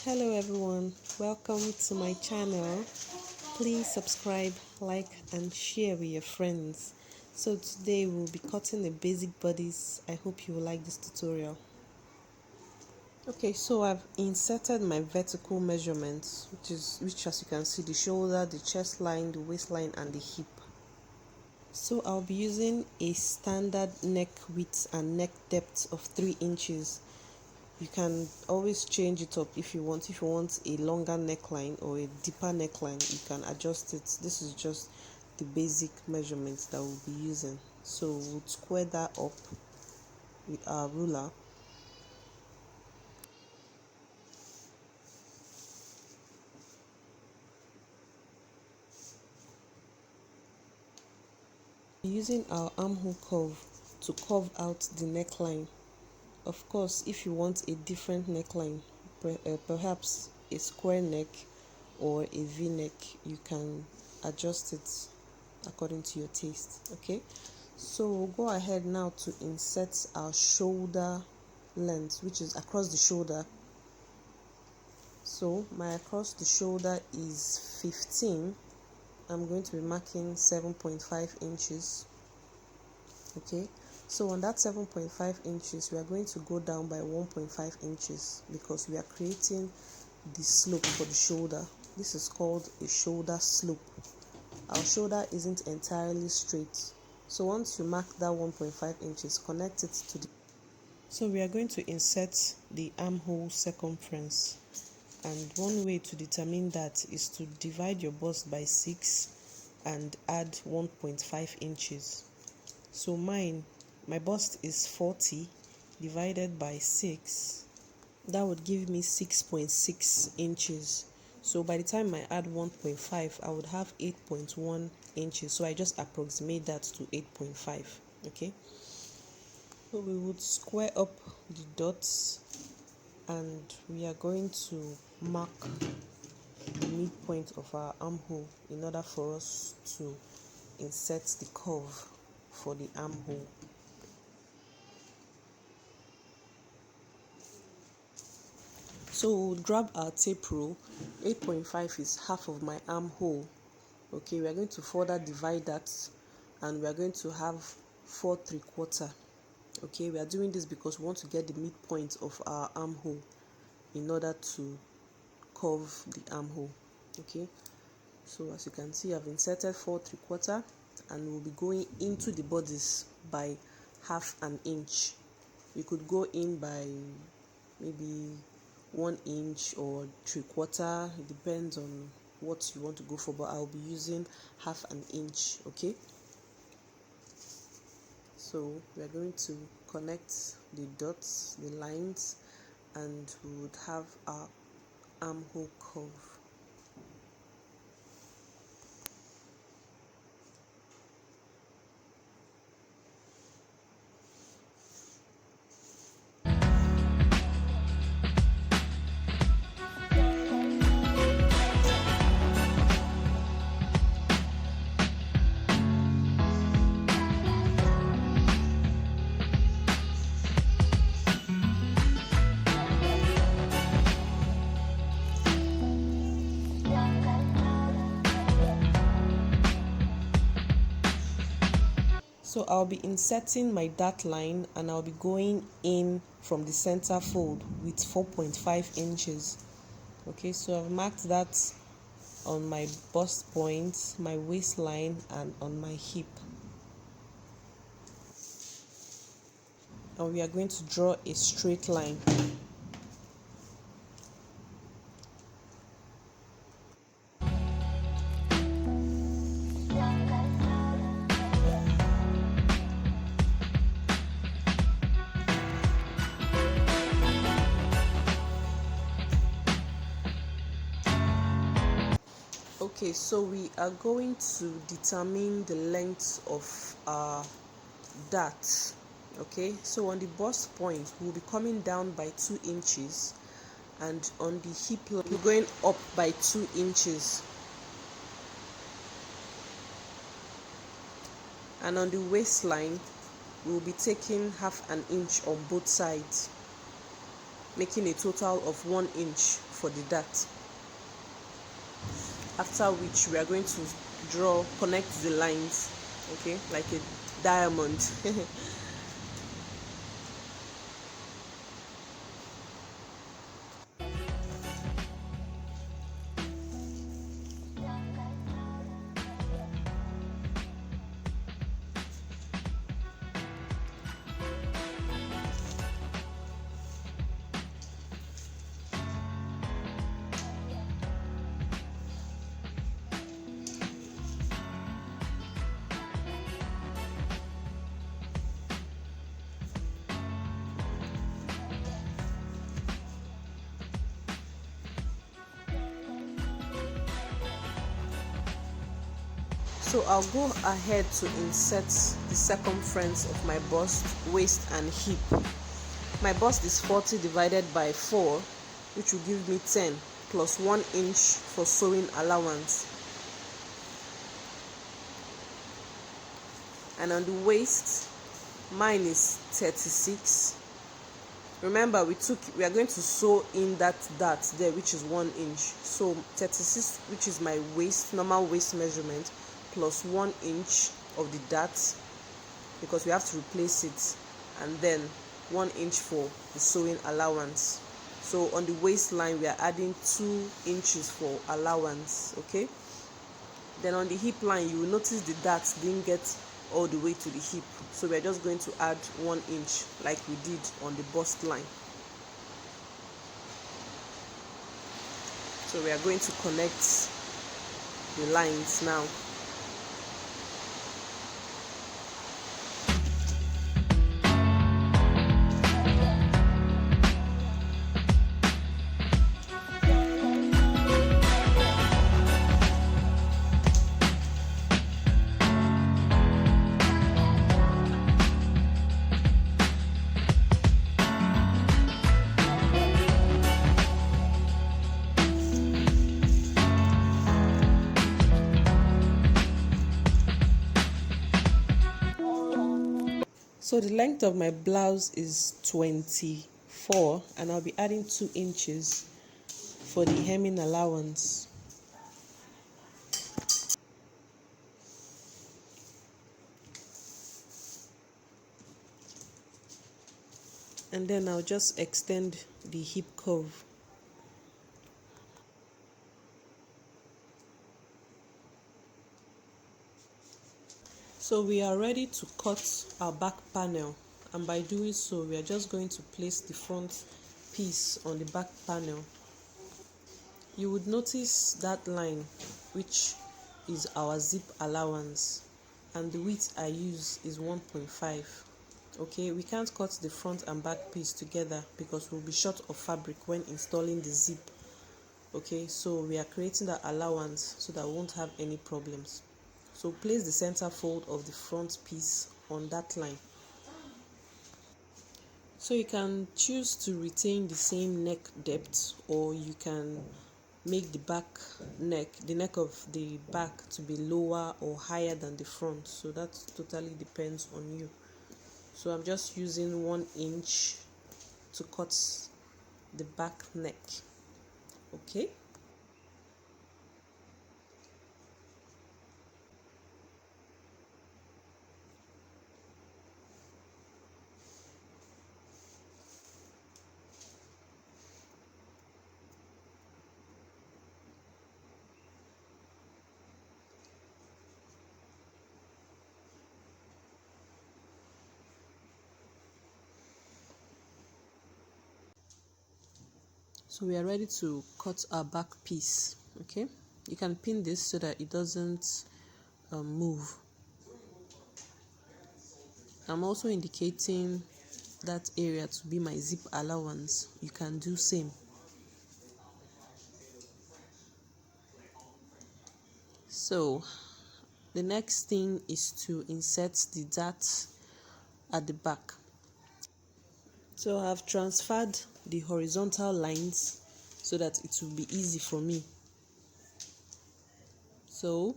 Hello everyone, welcome to my channel. Please subscribe, like and share with your friends. So today we'll be cutting the basic bodice. I hope you will like this tutorial. Okay, so I've inserted my vertical measurements, which as you can see, the shoulder, the chest line, the waistline and the hip. So I'll be using a standard neck width and neck depth of 3 inches. You can always change it up if you want. If you want a longer neckline or a deeper neckline, you can adjust it. This is just the basic measurements that we'll be using. So we'll square that up with our ruler. Using our armhole curve to curve out the neckline. Of course, if you want a different neckline, perhaps a square neck or a v-neck, you can adjust it according to your taste. Okay, so we'll go ahead now to insert our shoulder length, which is across the shoulder. So my across the shoulder is 15. I'm going to be marking 7.5 inches. Okay, so on that 7.5 inches, we are going to go down by 1.5 inches because we are creating the slope for the shoulder. This is called a shoulder slope. Our shoulder isn't entirely straight. So once you mark that 1.5 inches, connect it to the... So we are going to insert the armhole circumference. And one way to determine that is to divide your bust by 6 and add 1.5 inches. So my bust is 40 divided by 6. That would give me 6.6 inches. So by the time I add 1.5, I would have 8.1 inches. So I just approximate that to 8.5. Okay. So we would square up the dots and we are going to mark the midpoint of our armhole in order for us to insert the curve for the armhole. So we'll grab our tape rule. 8.5 is half of my armhole. Okay, we are going to further divide that and we are going to have 4 3/4. Okay, we are doing this because we want to get the midpoint of our armhole in order to curve the armhole. Okay, so as you can see, I've inserted 4 3/4 and we'll be going into the bodice by half an inch. You could go in by maybe 1 inch or 3/4. It depends on what you want to go for, but I'll be using half an inch. Okay, so we are going to connect the dots, the lines, and we would have our armhole curve. So I'll be inserting my dart line and I'll be going in from the center fold with 4.5 inches. Okay, so I've marked that on my bust point, my waistline and on my hip. And we are going to draw a straight line. Okay, so we are going to determine the length of our dart. Okay, so on the bust point, we'll be coming down by 2 inches, and on the hip line, we're going up by 2 inches. And on the waistline, we'll be taking half an inch on both sides, making a total of 1 inch for the dart. After which we are going to connect the lines, okay, like a diamond. So I'll go ahead to insert the circumference of my bust, waist and hip. My bust is 40 divided by 4, which will give me 10, plus 1 inch for sewing allowance. And on the waist, mine is 36. Remember, we are going to sew in that dart there, which is 1 inch. So 36, which is my waist, normal waist measurement, plus 1 inch of the dart, because we have to replace it, and then 1 inch for the sewing allowance. So on the waistline we are adding 2 inches for allowance. Okay, then on the hip line you will notice the dart didn't get all the way to the hip, so we are just going to add 1 inch like we did on the bust line. So we are going to connect the lines now. So the length of my blouse is 24, and I'll be adding 2 inches for the hemming allowance. And then I'll just extend the hip curve. So we are ready to cut our back panel, and by doing so we are just going to place the front piece on the back panel. You would notice that line, which is our zip allowance, and the width I use is 1.5. Okay, we can't cut the front and back piece together because we'll be short of fabric when installing the zip. Okay, so we are creating that allowance so that we won't have any problems. So place the center fold of the front piece on that line. So you can choose to retain the same neck depth, or you can make the neck of the back to be lower or higher than the front. So that totally depends on you. So I'm just using 1 inch to cut the back neck. Okay. So we are ready to cut our back piece. Okay, you can pin this so that it doesn't move. I'm also indicating that area to be my zip allowance. You can do same. So the next thing is to insert the dart at the back. So I've transferred the horizontal lines so that it will be easy for me. So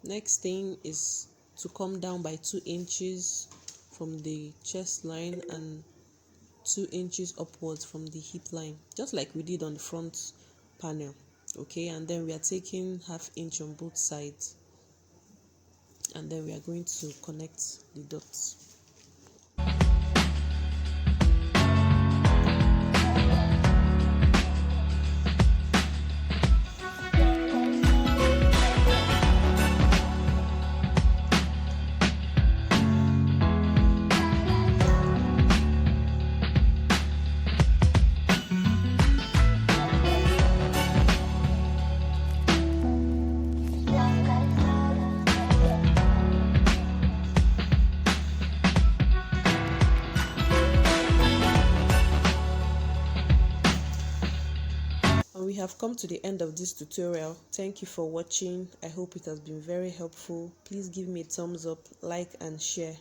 next thing is to come down by 2 inches from the chest line and 2 inches upwards from the hip line, just like we did on the front panel. Okay, and then we are taking 1/2 inch on both sides, and then we are going to connect the dots. We have come to the end of this tutorial. Thank you for watching. I hope it has been very helpful. Please give me a thumbs up, like and share.